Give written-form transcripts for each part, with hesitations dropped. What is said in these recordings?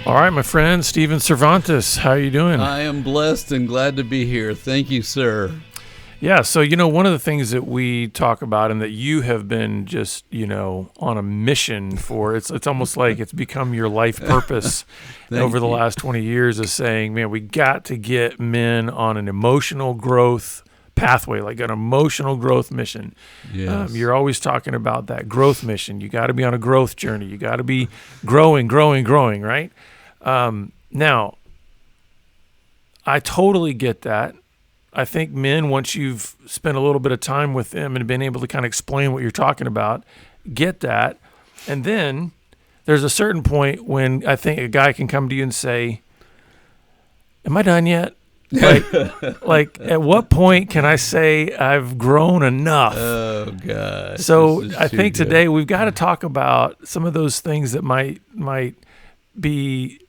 All right, my friend, Steven Cervantes, how are you doing? I am blessed and glad to be here. Thank you, sir. Yeah, so, one of the things that we talk about and that you have been just, on a mission for, it's almost like it's become your life purpose over the last 20 years is saying, man, we got to get men on an emotional growth pathway, like an emotional growth mission. Yes. You're always talking about that growth mission. You got to be on a growth journey. You got to be growing, right? Now, I totally get that. I think men, once you've spent a little bit of time with them and been able to kind of explain what you're talking about, get that. And then there's a certain point when I think a guy can come to you and say, am I done yet? Like at what point can I say I've grown enough? Oh, gosh. So I think today we've got to talk about some of those things that might be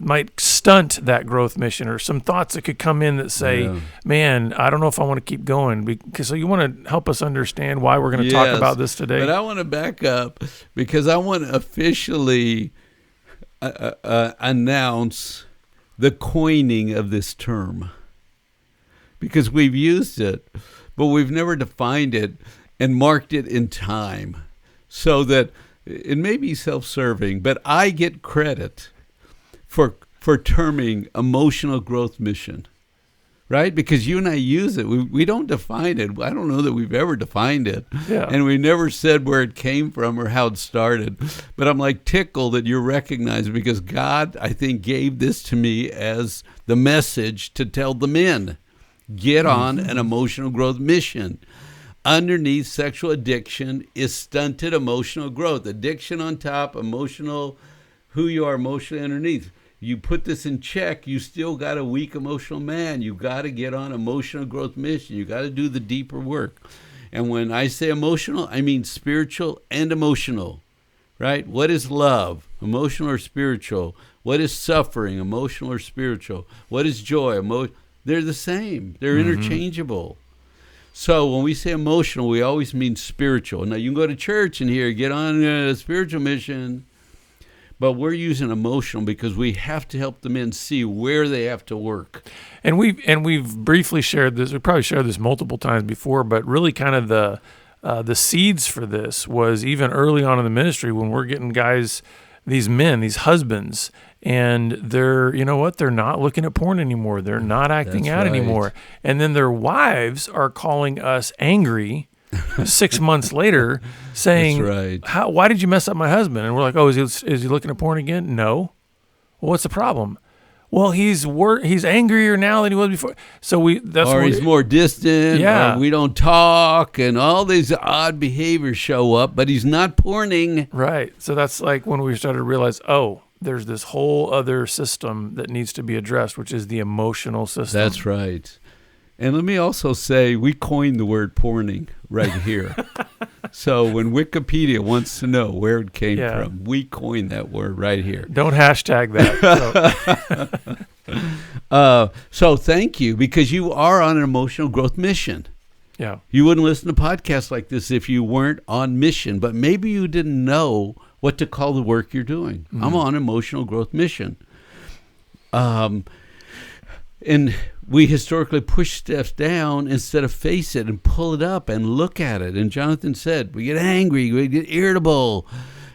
might stunt that growth mission, or some thoughts that could come in that say, man, I don't know if I want to keep going. So you want to help us understand why we're going to talk about this today? But I want to back up because I want to officially announce the coining of this term, because we've used it, but we've never defined it and marked it in time, so that it may be self-serving, but I get credit for terming emotional growth mission, right? Because you and I use it. We don't define it. I don't know that we've ever defined it. Yeah. And we never said where it came from or how it started. But I'm like tickled that you're recognizing, because God, I think, gave this to me as the message to tell the men. Get on an emotional growth mission. Underneath sexual addiction is stunted emotional growth. Addiction on top, emotional, who you are emotionally underneath. You put this in check, you still got a weak emotional man. You got to get on emotional growth mission. You got to do the deeper work. And when I say emotional, I mean spiritual and emotional, right? What is love, emotional or spiritual? What is suffering, emotional or spiritual? What is joy? They're the same. They're interchangeable. So when we say emotional, we always mean spiritual. Now, you can go to church and hear, get on a spiritual mission. But we're using emotional because we have to help the men see where they have to work. And we've briefly shared this. We probably shared this multiple times before, but really kind of the seeds for this was even early on in the ministry when we're getting guys, these men, these husbands, and they're, they're not looking at porn anymore. They're not acting out anymore. And then their wives are calling us angry 6 months later, saying, why did you mess up my husband? And we're like, oh, is he looking at porn again? No. Well, what's the problem? Well, he's angrier now than he was before. So he's more distant. Yeah. Or we don't talk, and all these odd behaviors show up, but he's not porning. Right. So that's like when we started to realize, oh, there's this whole other system that needs to be addressed, which is the emotional system. That's right. And let me also say, we coined the word porning right here. So when Wikipedia wants to know where it came from, we coined that word right here. Don't hashtag that. So thank you, because you are on an emotional growth mission. Yeah. You wouldn't listen to podcasts like this if you weren't on mission, but maybe you didn't know what to call the work you're doing. I'm on an emotional growth mission. And we historically push steps down instead of face it and pull it up and look at it. And Jonathan said, we get angry, we get irritable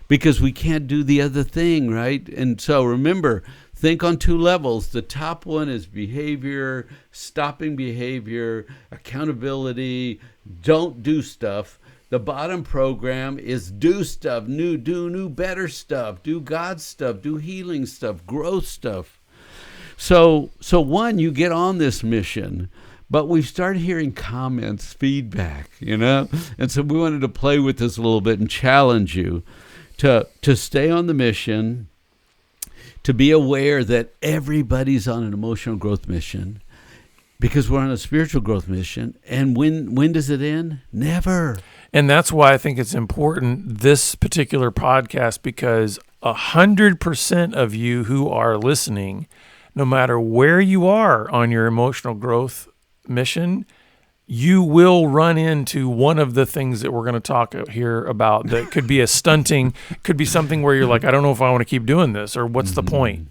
because we can't do the other thing, right? And so remember, think on two levels. The top one is behavior, stopping behavior, accountability, don't do stuff. The bottom program is do stuff, do new, better stuff, do God's stuff, do healing stuff, growth stuff. So one, you get on this mission, but we've started hearing comments, feedback, and so we wanted to play with this a little bit and challenge you to stay on the mission, to be aware that everybody's on an emotional growth mission, because we're on a spiritual growth mission. And when does it end? Never. And that's why I think it's important, this particular podcast, because 100% of you who are listening, no matter where you are on your emotional growth mission, you will run into one of the things that we're going to talk here about that could be a stunting, could be something where you're like, I don't know if I want to keep doing this, or what's the point?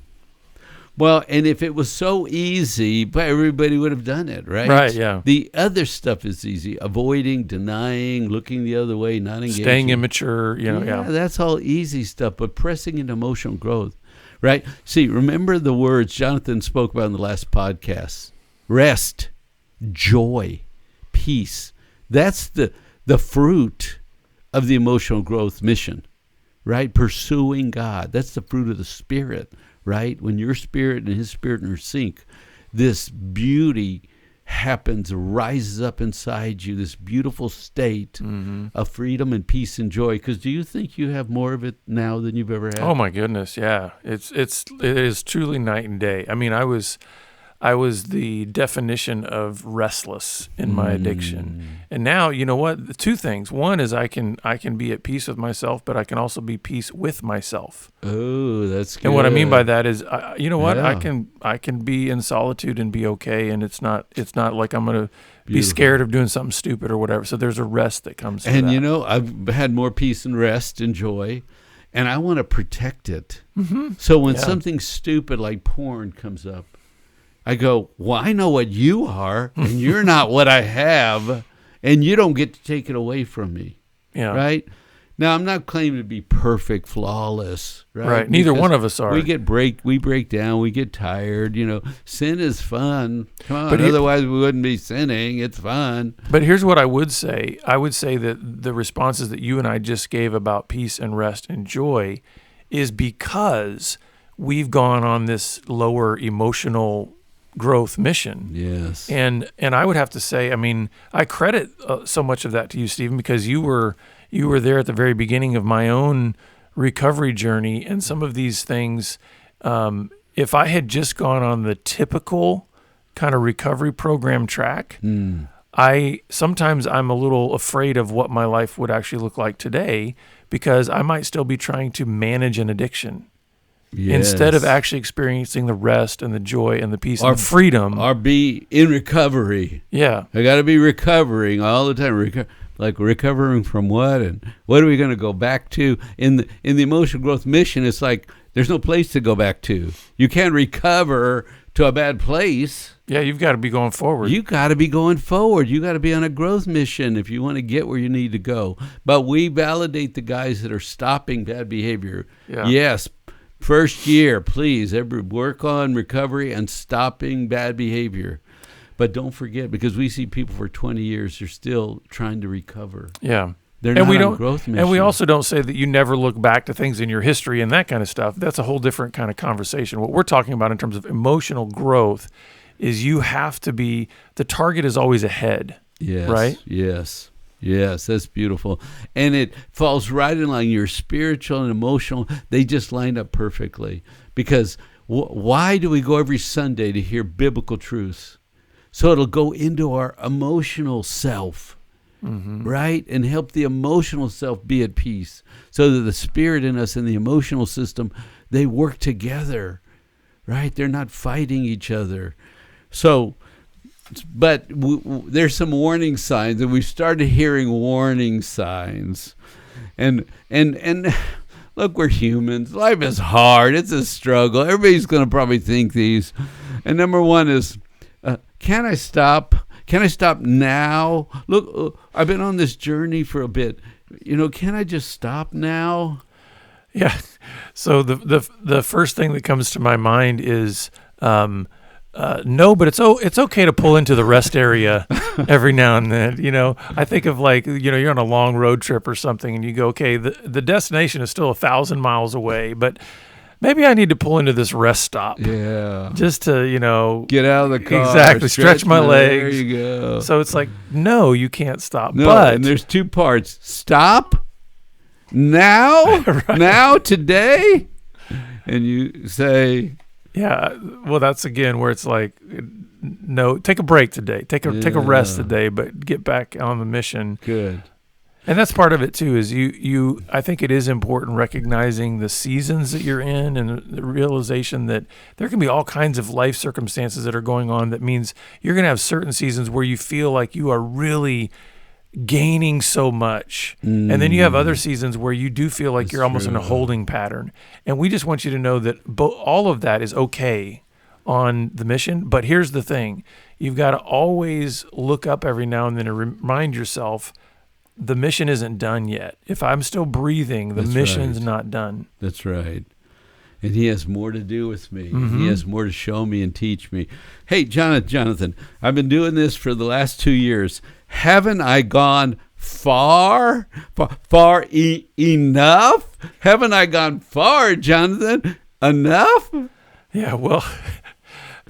Well, and if it was so easy, everybody would have done it, right? Right, yeah. The other stuff is easy. Avoiding, denying, looking the other way, not engaging. Staying immature, yeah. That's all easy stuff, but pressing into emotional growth, right? See, remember the words Jonathan spoke about in the last podcast. Rest, joy, peace. That's the fruit of the emotional growth mission, right? Pursuing God. That's the fruit of the Spirit, right? When your spirit and his spirit are in sync, this beauty happens, rises up inside you, this beautiful state of freedom and peace and joy. Because do you think you have more of it now than you've ever had? Oh my goodness, yeah. It is truly night and day. I mean, I was the definition of restless in my addiction. And now, you know what? The two things. One is I can be at peace with myself, but I can also be peace with myself. Oh, that's good. And what I mean by that is, you know what? Yeah. I can be in solitude and be okay, and it's not like I'm going to be scared of doing something stupid or whatever. So there's a rest that comes from that. And, you know, I've had more peace and rest and joy, and I want to protect it. So when something stupid like porn comes up, I go, well, I know what you are, and you're not what I have, and you don't get to take it away from me. Yeah. Right? Now, I'm not claiming to be perfect, flawless. Right? Neither Because one of us are. we break down, we get tired. You know, sin is fun. Come on, But otherwise we wouldn't be sinning. It's fun. But here's what I would say. I would say that the responses that you and I just gave about peace and rest and joy is because we've gone on this lower emotional growth mission. Yes. And I would have to say, I mean, I credit so much of that to you, Stephen, because you were there at the very beginning of my own recovery journey, and some of these things, if I had just gone on the typical kind of recovery program track, sometimes I'm a little afraid of what my life would actually look like today, because I might still be trying to manage an addiction. Yes. Instead of actually experiencing the rest and the joy and the peace and the freedom. Or be in recovery. Yeah. I got to be recovering all the time. Like recovering from what? And what are we going to go back to? In the emotional growth mission, it's like there's no place to go back to. You can't recover to a bad place. Yeah, you've got to be going forward. You got to be going forward. You got to be on a growth mission if you want to get where you need to go. But we validate the guys that are stopping bad behavior. Yeah. Yes. First year, please, work on recovery and stopping bad behavior. But don't forget, because we see people for 20 years, they're still trying to recover. Yeah. They're not on growth mission. And we also don't say that you never look back to things in your history and that kind of stuff. That's a whole different kind of conversation. What we're talking about in terms of emotional growth is you have to be, the target is always ahead. Yes. Right? Yes, that's beautiful. And it falls right in line. Your spiritual and emotional, they just line up perfectly. Because why do we go every Sunday to hear biblical truths? So it'll go into our emotional self, right? And help the emotional self be at peace. So that the spirit in us and the emotional system, they work together, right? They're not fighting each other. So... But there's some warning signs, and we've started hearing warning signs. And look, we're humans. Life is hard. It's a struggle. Everybody's going to probably think these. And number one is, can I stop? Can I stop now? Look, I've been on this journey for a bit. You know, can I just stop now? Yeah. So the first thing that comes to my mind is... no, but it's okay to pull into the rest area every now and then. You know, I think of like, you know, you're on a long road trip or something and you go, okay, the destination is still 1,000 miles away, but maybe I need to pull into this rest stop. Yeah. Just to, you know, get out of the car. Exactly. Stretch my legs. There you go. So it's like, no, you can't stop. No, but and there's two parts. Stop now, right. Now, today. And you say... Yeah, well, that's again where it's like, no, take a break today, take a rest today, but get back on the mission. Good. And that's part of it too. Is I think it is important recognizing the seasons that you're in, and the realization that there can be all kinds of life circumstances that are going on. That means you're going to have certain seasons where you feel like you are really gaining so much, and then you have other seasons where you do feel like you're almost in a holding pattern. And we just want you to know that all of that is okay on the mission. But here's the thing: you've got to always look up every now and then and remind yourself the mission isn't done yet. If I'm still breathing, the mission's not done. That's right. And he has more to do with me. Mm-hmm. He has more to show me and teach me. Hey, Jonathan, I've been doing this for the last 2 years. Haven't I gone far enough? Haven't I gone far, Jonathan? Enough? Yeah, well,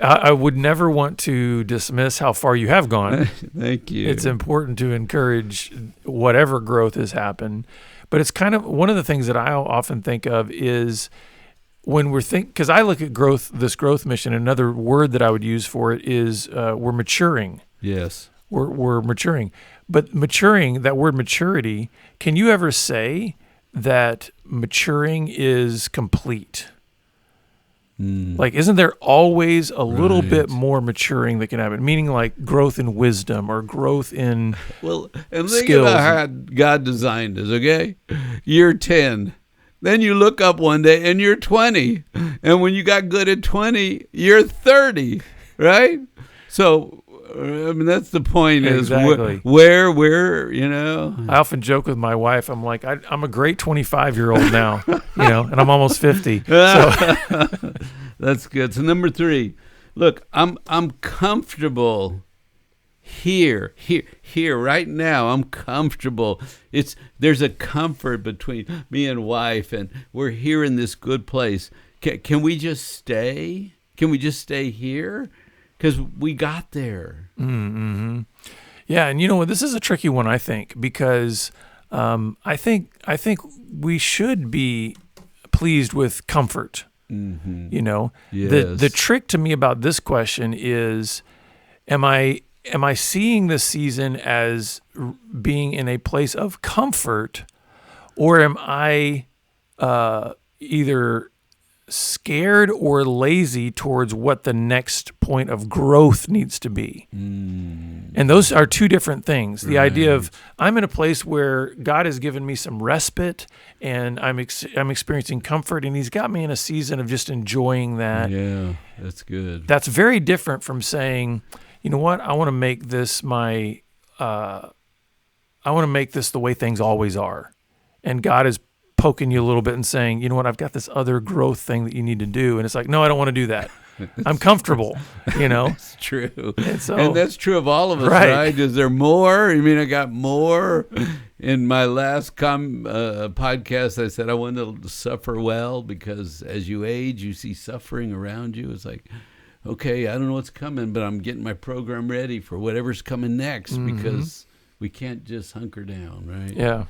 I would never want to dismiss how far you have gone. Thank you. It's important to encourage whatever growth has happened. But it's kind of one of the things that I often think of is when because I look at this growth mission, another word that I would use for it is we're maturing. Yes. We're maturing. But maturing, that word maturity, can you ever say that maturing is complete? Like, isn't there always a little bit more maturing that can happen? Meaning like growth in wisdom or growth in and think skills. about how God designed us, okay? You're 10. Then you look up one day and you're 20. And when you got good at 20, you're 30, right? So, I mean, that's the point. Exactly. Is where we're, you know. I often joke with my wife. I'm like, I'm a great 25-year-old now, and I'm almost 50. So. That's good. So number 3, look, I'm comfortable here right now. I'm comfortable. There's a comfort between me and wife, and we're here in this good place. Can we just stay? Can we just stay here? Because we got there. Mm-hmm. Yeah, and you know what? This is a tricky one, I think, because I think we should be pleased with comfort. Mm-hmm. Yes. The trick to me about this question is, am I seeing this season as being in a place of comfort, or am I either scared or lazy towards what the next point of growth needs to be? And those are two different things. The idea of I'm in a place where God has given me some respite and I'm experiencing comfort, and he's got me in a season of just enjoying that. Yeah, that's good. That's very different from saying, you know what, I want to make this the way things always are. And God is poking you a little bit and saying, you know what, I've got this other growth thing that you need to do. And it's like, no, I don't want to do that. I'm comfortable, That's true. And that's true of all of us, right? Is there more? I mean, I got more. In my last podcast, I said I wanted to suffer well, because as you age, you see suffering around you. It's like, okay, I don't know what's coming, but I'm getting my program ready for whatever's coming next, because we can't just hunker down, right? Yeah.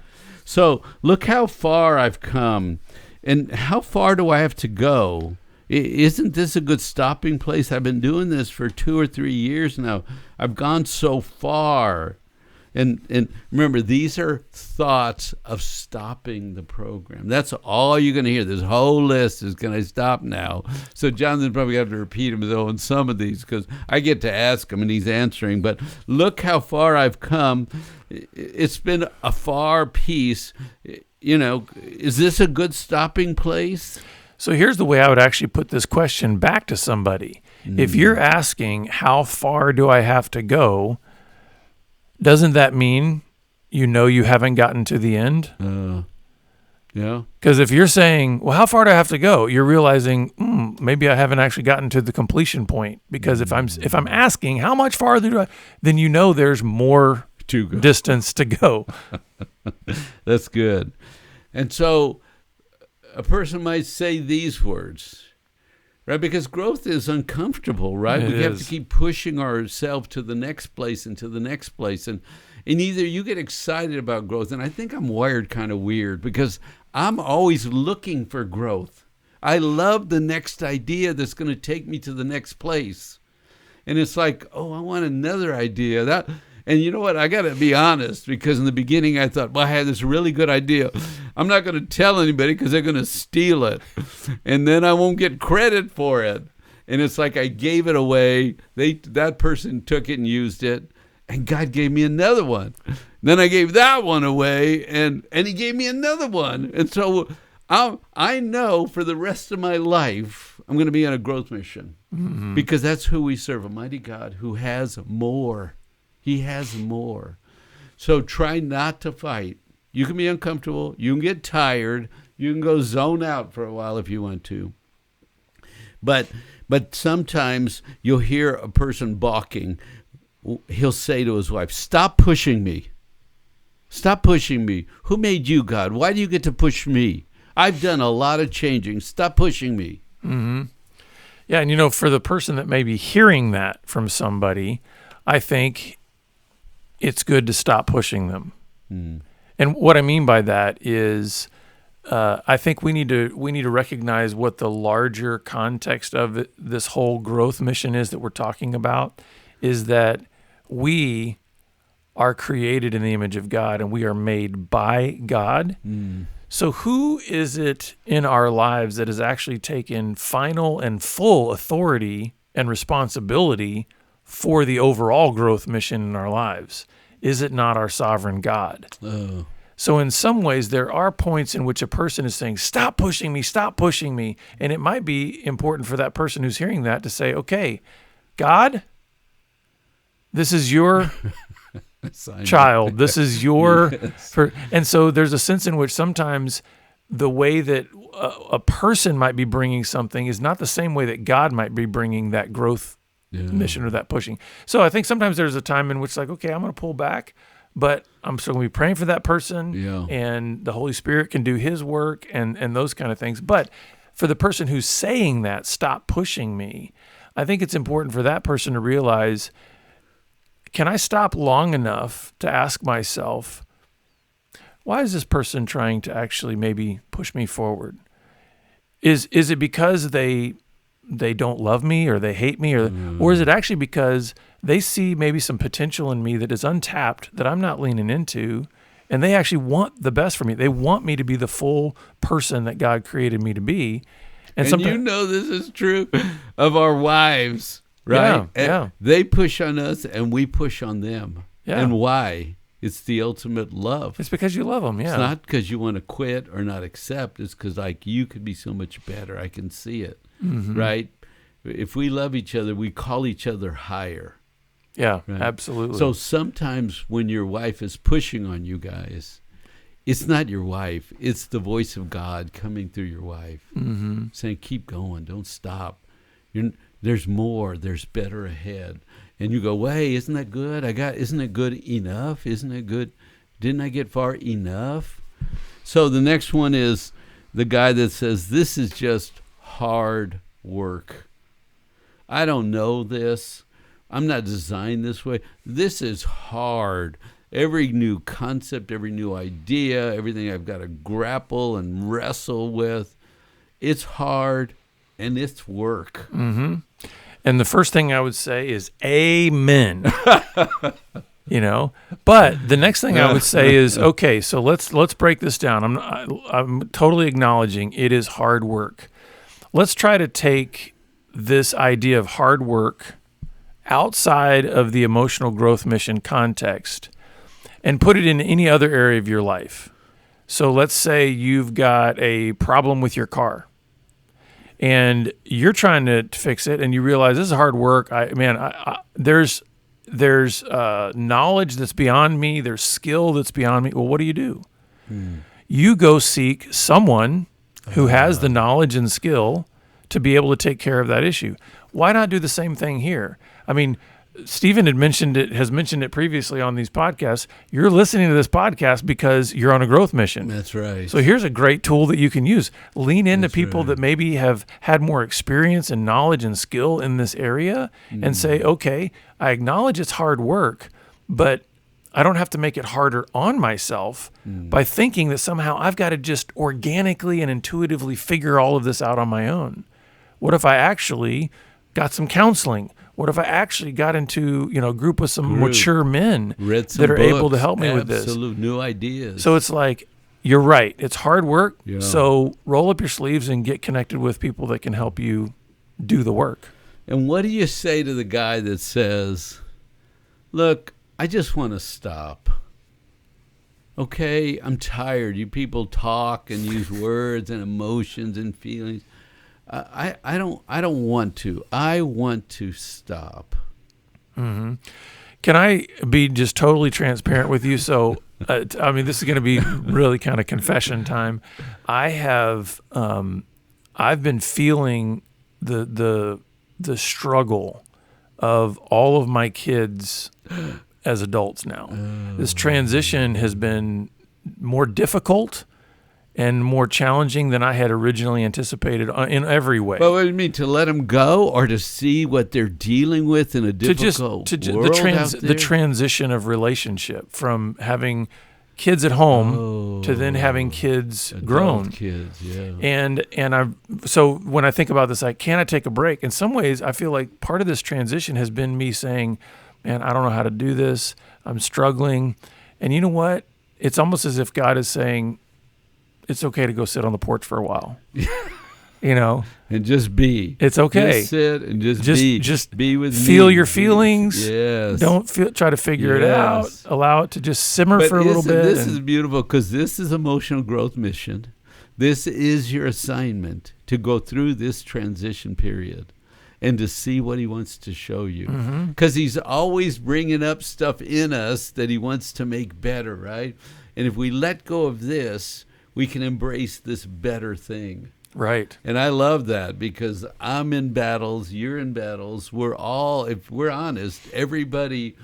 So look how far I've come, and how far do I have to go? Isn't this a good stopping place? I've been doing this for 2 or 3 years now. I've gone so far. And remember, these are thoughts of stopping the program. That's all you're going to hear. This whole list is going to stop now. So Jonathan probably have to repeat them on some of these, because I get to ask him and he's answering. But look how far I've come. It's been a far piece. Is this a good stopping place? So here's the way I would actually put this question back to somebody. If you're asking, how far do I have to go, doesn't that mean you haven't gotten to the end? Yeah. Because if you're saying, well, how far do I have to go? You're realizing, maybe I haven't actually gotten to the completion point. Because if I'm asking, how much farther do I, then there's more distance to go. That's good. And so a person might say these words, right? Because growth is uncomfortable, right? We have to keep pushing ourselves to the next place and to the next place. And either you get excited about growth, and I think I'm wired kind of weird, because I'm always looking for growth. I love the next idea that's going to take me to the next place. And it's like, oh, I want another idea. And you know what? I got to be honest, because in the beginning I thought, well, I had this really good idea. I'm not going to tell anybody because they're going to steal it. And then I won't get credit for it. And it's like I gave it away. That person took it and used it. And God gave me another one. Then I gave that one away, and he gave me another one. And so I know for the rest of my life, I'm going to be on a growth mission. Mm-hmm. Because that's who we serve, a mighty God who has more. He has more. So try not to fight. You can be uncomfortable. You can get tired. You can go zone out for a while if you want to. But sometimes you'll hear a person balking. He'll say to his wife, stop pushing me. Stop pushing me. Who made you, God? Why do you get to push me? I've done a lot of changing. Stop pushing me. Mm-hmm. Yeah, and for the person that may be hearing that from somebody, I think it's good to stop pushing them. Mm. And what I mean by that is I think we need to recognize what the larger context of this whole growth mission is that we're talking about, is that we are created in the image of God and we are made by God. Mm. So who is it in our lives that has actually taken final and full authority and responsibility for the overall growth mission in our lives? Is it not our sovereign God? Oh. So in some ways, there are points in which a person is saying, stop pushing me. And it might be important for that person who's hearing that to say, okay, God, this is your child. This is your... Yes. And so there's a sense in which sometimes the way that a person might be bringing something is not the same way that God might be bringing that growth mission or that pushing. So I think sometimes there's a time in which like, okay, I'm going to pull back, but I'm still going to be praying for that person, and the Holy Spirit can do his work and those kind of things. But for the person who's saying that, stop pushing me, I think it's important for that person to realize, can I stop long enough to ask myself, why is this person trying to actually maybe push me forward? Is it because they don't love me or they hate me, or is it actually because they see maybe some potential in me that is untapped that I'm not leaning into, and they actually want the best for me? They want me to be the full person that God created me to be. And this is true of our wives, right? Yeah. They push on us and we push on them. Yeah. And why? It's the ultimate love. It's because you love them, yeah. It's not because you want to quit or not accept. It's because, you could be so much better. I can see it, right? If we love each other, we call each other higher. Yeah, right? Absolutely. So sometimes when your wife is pushing on you guys, it's not your wife. It's the voice of God coming through your wife, saying, keep going, don't stop. There's more. There's better ahead. And you go, hey, isn't that good? Isn't it good enough? Isn't it good? Didn't I get far enough? So the next one is the guy that says, this is just hard work. I don't know this. I'm not designed this way. This is hard. Every new concept, every new idea, everything I've got to grapple and wrestle with, it's hard and it's work. Mm-hmm. And the first thing I would say is amen. But the next thing I would say is, okay, so let's break this down. I'm totally acknowledging it is hard work. Let's try to take this idea of hard work outside of the emotional growth mission context and put it in any other area of your life. So let's say you've got a problem with your car and you're trying to fix it and you realize this is hard work. There's knowledge that's beyond me. There's skill that's beyond me. Well, what do? You go seek someone who has the knowledge and skill to be able to take care of that issue. Why not do the same thing here? I mean, Stephen has mentioned it previously on these podcasts. You're listening to this podcast because you're on a growth mission. That's right. So here's a great tool that you can use. Lean into people that maybe have had more experience and knowledge and skill in this area and say, okay, I acknowledge it's hard work, but I don't have to make it harder on myself by thinking that somehow I've got to just organically and intuitively figure all of this out on my own. What if I actually got some counseling? What if I actually got into, a group with some mature men Read some that are books, able to help me with this? Absolute new ideas. So it's like, you're right. It's hard work. Yeah. So roll up your sleeves and get connected with people that can help you do the work. And what do you say to the guy that says, look, I just want to stop. Okay, I'm tired. You people talk and use words and emotions and feelings. I don't want to. I want to stop. Mm-hmm. Can I be just totally transparent with you? So, this is going to be really kind of confession time. I've been feeling the struggle of all of my kids as adults now. This transition has been more difficult and more challenging than I had originally anticipated in every way. But what do you mean, to let them go or to see what they're dealing with in a difficult world out there? The transition of relationship from having kids at home to then having kids grown. Kids, yeah. And so when I think about this, can I take a break? In some ways, I feel like part of this transition has been me saying, man, I don't know how to do this. I'm struggling. And you know what? It's almost as if God is saying, it's okay to go sit on the porch for a while. And just be. It's okay. Just sit and just be. Just be with me. Feel your feelings. Yes. Don't try to figure it out. Allow it to just simmer for a little bit. This is beautiful because this is emotional growth mission. This is your assignment to go through this transition period and to see what he wants to show you. Because he's always bringing up stuff in us that he wants to make better, right? And if we let go of this, we can embrace this better thing. Right. And I love that because I'm in battles, you're in battles. We're all, if we're honest, everybody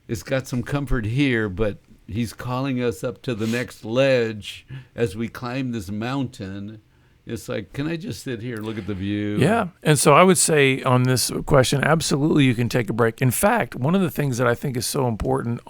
has got some comfort here, but he's calling us up to the next ledge as we climb this mountain. It's like, can I just sit here and look at the view? Yeah. And so I would say on this question, absolutely you can take a break. In fact, one of the things that I think is so important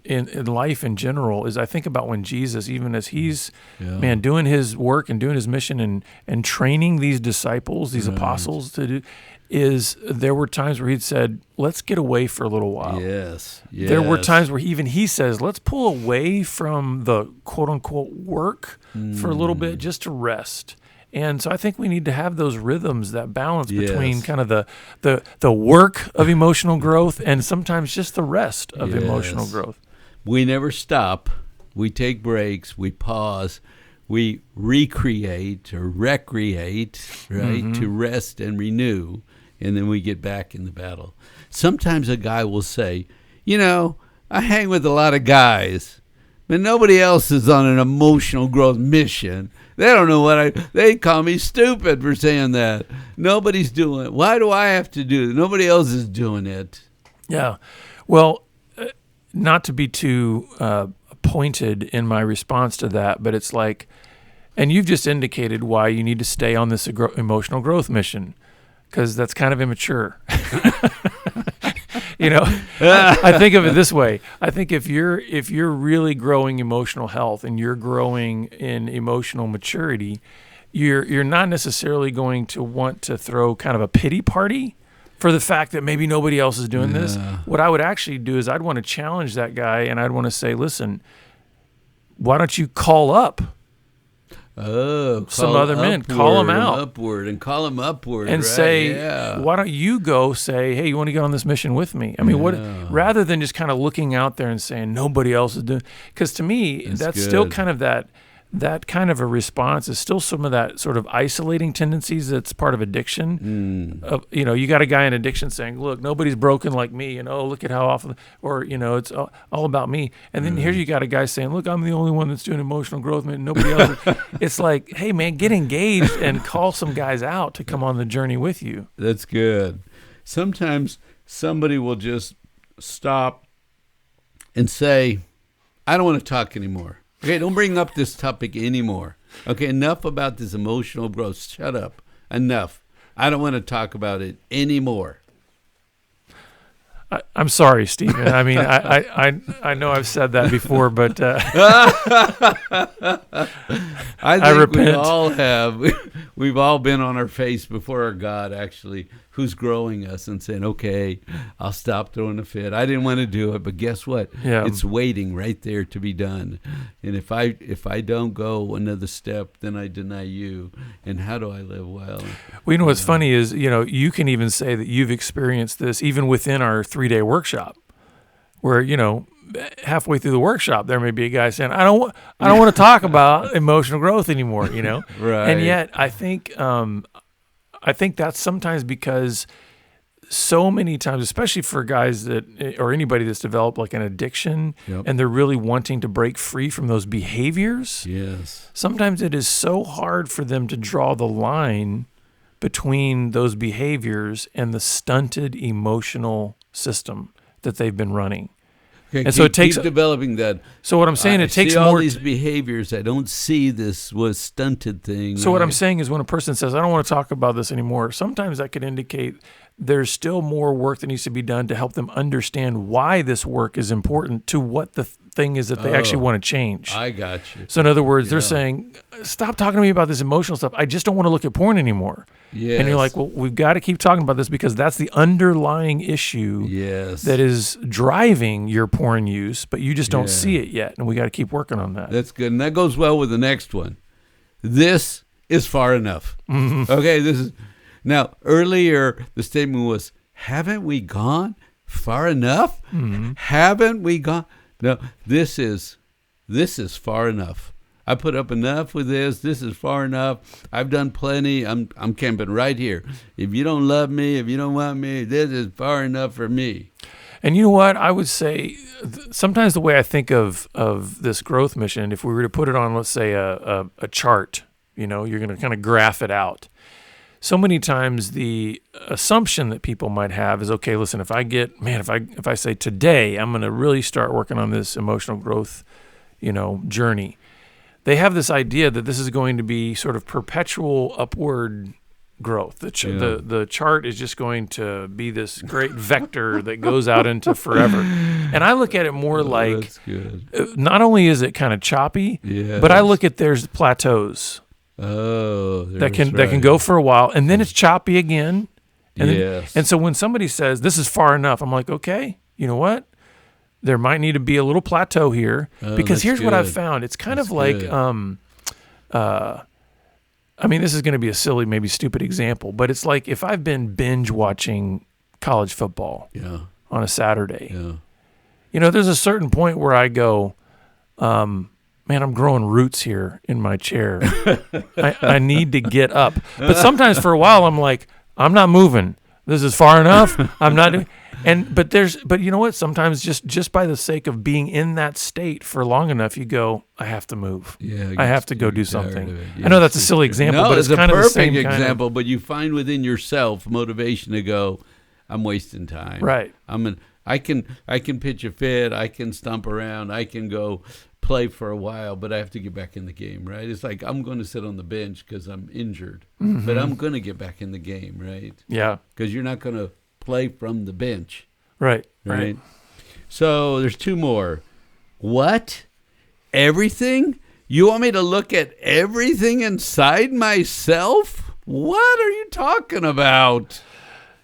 in life in general is I think about when Jesus, even as he's doing his work and doing his mission and training these disciples, these apostles to do, is there were times where he'd said, let's get away for a little while. Yes. There were times where he says, let's pull away from the quote unquote work for a little bit just to rest. And so I think we need to have those rhythms, that balance between kind of the work of emotional growth and sometimes just the rest of emotional growth. We never stop. We take breaks. We pause. We recreate or recreate, right, to rest and renew, and then we get back in the battle. Sometimes a guy will say, I hang with a lot of guys, but nobody else is on an emotional growth mission. They don't know they call me stupid for saying that. Nobody's doing it. Why do I have to do it? Nobody else is doing it. Yeah. Well, not to be too pointed in my response to that, but it's like, and you've just indicated why you need to stay on this emotional growth mission, because that's kind of immature. I think of it this way. I think if you're really growing emotional health and you're growing in emotional maturity, you're not necessarily going to want to throw kind of a pity party for the fact that maybe nobody else is doing this. What I would actually do is I'd want to challenge that guy and I'd want to say, listen, why don't you call up some other men, call them out and call them upward and say, why don't you go say, hey, you want to get on this mission with me? I mean, rather than just kind of looking out there and saying nobody else is doing, because to me, that's still kind of that kind of a response is still some of that sort of isolating tendencies that's part of addiction. You got a guy in addiction saying, look, nobody's broken like me, look at how often, or, it's all about me. And then here you got a guy saying, look, I'm the only one that's doing emotional growth, man, nobody else. It's like, hey, man, get engaged and call some guys out to come on the journey with you. That's good. Sometimes somebody will just stop and say, I don't want to talk anymore. Okay, don't bring up this topic anymore. Okay, enough about this emotional growth. Shut up. Enough. I don't want to talk about it anymore. I'm sorry, Stephen. I mean, I know I've said that before, but I think repent. we all have. We've all been on our face before our God, actually, who's growing us and saying, okay, I'll stop throwing a fit. I didn't want to do it, but guess what? Yeah. It's waiting right there to be done. And if I don't go another step, then I deny you. And how do I live well? Well, you know what's funny is, you can even say that you've experienced this even within our 3-day workshop, where, halfway through the workshop, there may be a guy saying, I don't want to talk about emotional growth anymore, Right. And yet I think that's sometimes because so many times, especially for guys or anybody that's developed like an addiction, Yep. and they're really wanting to break free from those behaviors. Yes. Sometimes it is so hard for them to draw the line between those behaviors and the stunted emotional system that they've been running. Okay, And so it takes keep developing that. So what I'm saying, I it takes see all more. these behaviors. I don't see this was stunted thing. So what I'm saying is, when a person says, I don't want to talk about this anymore, sometimes that could indicate there's still more work that needs to be done to help them understand why this work is important to what the thing is that they actually want to change. I got you. So in other words, they're saying, stop talking to me about this emotional stuff. I just don't want to look at porn anymore. Yes. And you're like, well, we've got to keep talking about this because that's the underlying issue Yes. that is driving your porn use, but you just don't see it yet. And we got to keep working on that. That's good. And that goes well with the next one. This is far enough. Okay, this is now earlier the statement was, haven't we gone far enough? Haven't we gone? No, this is far enough. I put up enough with this. This is far enough. I've done plenty. I'm camping right here. If you don't love me, if you don't want me, this is far enough for me. And you know what? I would say sometimes the way I think of this growth mission, if we were to put it on, let's say, a chart, you're going to kind of graph it out. So many times the assumption that people might have is, okay, listen, if I say today I'm going to really start working on this emotional growth, journey, they have this idea that this is going to be sort of perpetual upward growth. The chart is just going to be this great vector that goes out into forever. And I look at it more like, That's good. Not only is it kind of choppy, Yes. but I look at there's plateaus that can go for a while, and then it's choppy again. And Yes. and so when somebody says this is far enough, I'm like, okay, you know what? There might need to be a little plateau here, because that's here's what I've good. found. It's kind That's of like, good. this is going to be a silly, maybe stupid example, but it's like if I've been binge watching college football Yeah. on a Saturday, Yeah. there's a certain point where I go, man, I'm growing roots here in my chair. I need to get up. But sometimes for a while, I'm like, I'm not moving. This is far enough. I'm not doing. But you know what? Sometimes just by the sake of being in that state for long enough, you go, I have to move. Yeah, I have to go you do get tired something. of it. I know Yes. that's a silly example, No, but it's kind a of the perfect same kind of example. But you find within yourself motivation to go, I'm wasting time. right. I can pitch a fit. I can stomp around. I can go play for a while, but I have to get back in the game, right? It's like I'm going to sit on the bench because I'm injured, but I'm going to get back in the game, right? Yeah. Because you're not going to play from the bench, Right. right? So there's two more. What? Everything? You want me to look at everything inside myself? What are you talking about?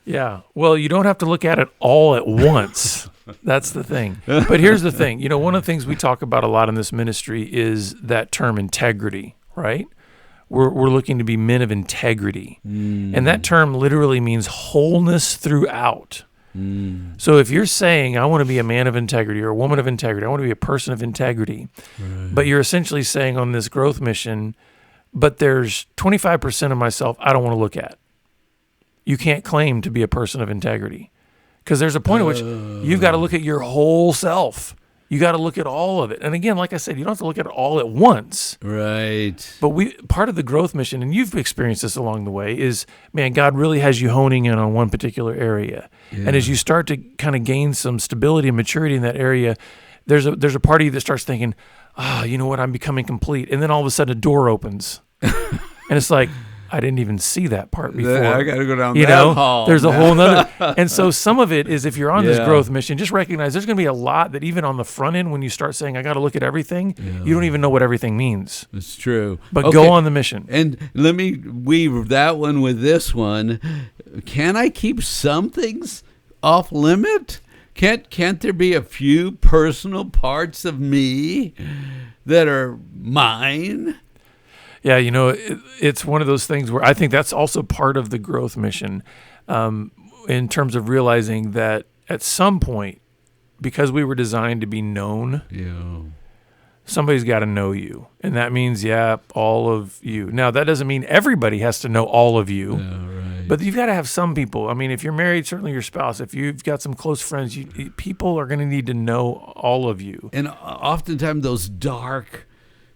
Yeah. Well, you don't have to look at it all at once. That's the thing. But here's the thing. One of the things we talk about a lot in this ministry is that term integrity, right? We're looking to be men of integrity. And that term literally means wholeness throughout. So if you're saying, I want to be a man of integrity or a woman of integrity, I want to be a person of integrity, but you're essentially saying on this growth mission, but there's 25% of myself I don't want to look at. You can't claim to be a person of integrity, because there's a point at which you've got to look at your whole self. You got to look at all of it. And again, like I said, you don't have to look at it all at once. Right. But part of the growth mission, and you've experienced this along the way, is, man, God really has you honing in on one particular area. Yeah. And as you start to kind of gain some stability and maturity in that area, there's a part of you that starts thinking, you know what, I'm becoming complete. And then all of a sudden a door opens. And it's like, I didn't even see that part before. I got to go down You that know, hall. there's a whole nother. And so some of it is if you're on this Yeah. growth mission, just recognize there's going to be a lot that even on the front end, when you start saying, I got to look at everything, you don't even know what everything means. It's true. But Okay. go on the mission. And let me weave that one with this one. Can I keep some things off limit? Can't there be a few personal parts of me that are mine? Yeah, you know, it's one of those things where I think that's also part of the growth mission in terms of realizing that at some point, because we were designed to be known, somebody's got to know you. And that means, all of you. Now, that doesn't mean everybody has to know all of you. Yeah, right. But you've got to have some people. I mean, if you're married, certainly your spouse. If you've got some close friends, people are going to need to know all of you. And oftentimes those dark,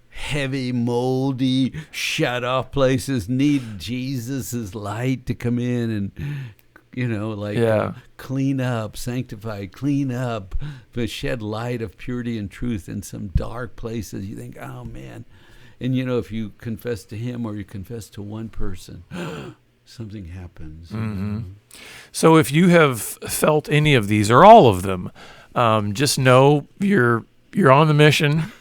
heavy, moldy, shut off places need Jesus' light to come in and, clean up, sanctify, clean up, but shed light of purity and truth in some dark places. You think, oh, man. And, if you confess to him or you confess to one person, something happens. Mm-hmm. So if you have felt any of these or all of them, just know you're on the mission.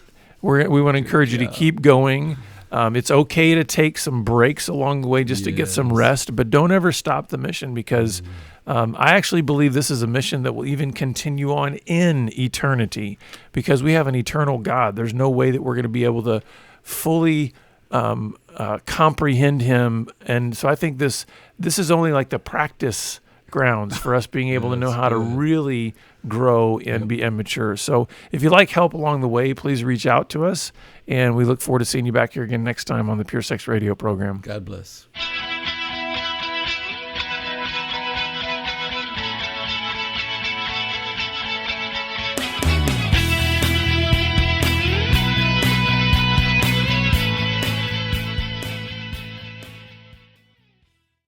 We want to encourage you to keep going. It's okay to take some breaks along the way just to get some rest, but don't ever stop the mission because I actually believe this is a mission that will even continue on in eternity because we have an eternal God. There's no way that we're going to be able to fully comprehend him. And so I think this is only like the practice grounds for us being able to know how to really grow and be immature. So if you'd like help along the way, please reach out to us. And we look forward to seeing you back here again next time on the Pure Sex Radio program. God bless.